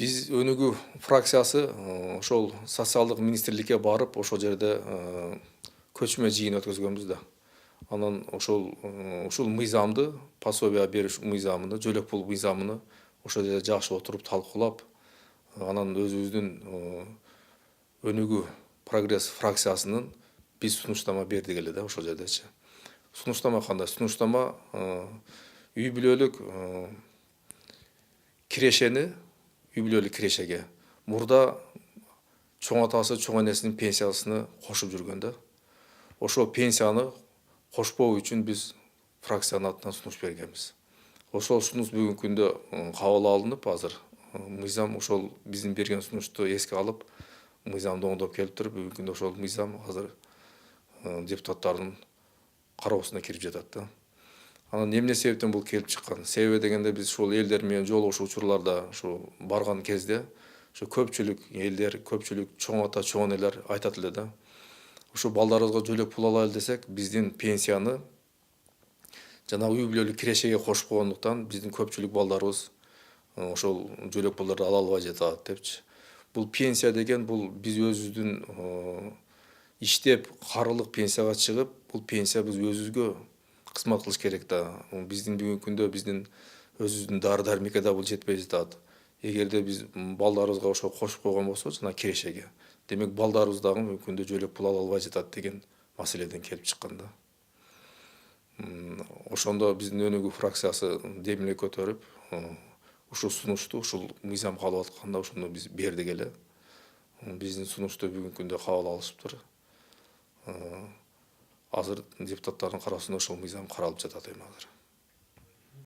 Биз өнүгүү фракциясы ошол социалдык министрликке барып, ошол жерде көчмө жыйын өткөзгөнбүз да. Анан ушул мыйзамды, пособие бериш мыйзамын, жөлөк пул мыйзамын ошол жерде жакшы отуруп талкуулап, анан өзүбүздүн өнүгүү прогресс фракциясынын биз сунуштама бердик эле да ошол жердечи. Сунуштама кандай? Сунуштама үй бүлөлүк кирешени, үй бүлөлүк кирешеге мурда чоң атасы, чоң энесинин пенсиясына кошуп жүргөн да. Ошол пенсияны кошпоо үчүн биз фракциянын атынан сунуш бергенбиз. Ошол сунуш бүгүнкү күндө кабыл алынып, азыр мыйзам ошол биздин берген сунушту эске алып, мыйзамды оңдоп келиптир. Бүгүнкү күндө ошол мыйзам азыр депутаттардын кароосуна кирип жатат да. Анан эмне себептен бул келип чыккан? Себеби дегенде биз ушул элдер менен жолугушуу учурларда ушу барган кезде ушу көпчүлүк элдер, көпчүлүк чоң ата, чоң энелер айтат эле да. Ушу балдарыбызга жөлөк пул алалы десек, биздин пенсияны жана үй бүлөлүк кирешеге кошпогондуктан биздин көпчүлүк балдарыбыз ошол жөлөк пулдарды ала албай жатат депчи. Бул пенсия деген бул биз өзүбүздүн иштеп карылык пенсияга чыгып, бул пенсия биз өзүбүзгө кызмат кылыш керек да. Биздин бүгүнкү күндө биздин өзүбүздүн дары дармекке да бул жетпей жатат. Эгерде биз балдарыбызга ошо кошуп койгон болсок, жана кирешеге, демек балдарыбыз дагы бүгүнкү күндө жөлөк пул ала албай жатат деген маселеден келип чыккан да. Ошондо биздин өнүгүү фракциясы демилге көтөрүп, ушул сунушту, ушул мыйзам кабыл атканда ошону биз бердик эле. Биздин сунушту бүгүнкү күндө кабыл алышыптыр. Азыр депутаттардын кароосунда ошол мыйзам каралып жатат эми азыр.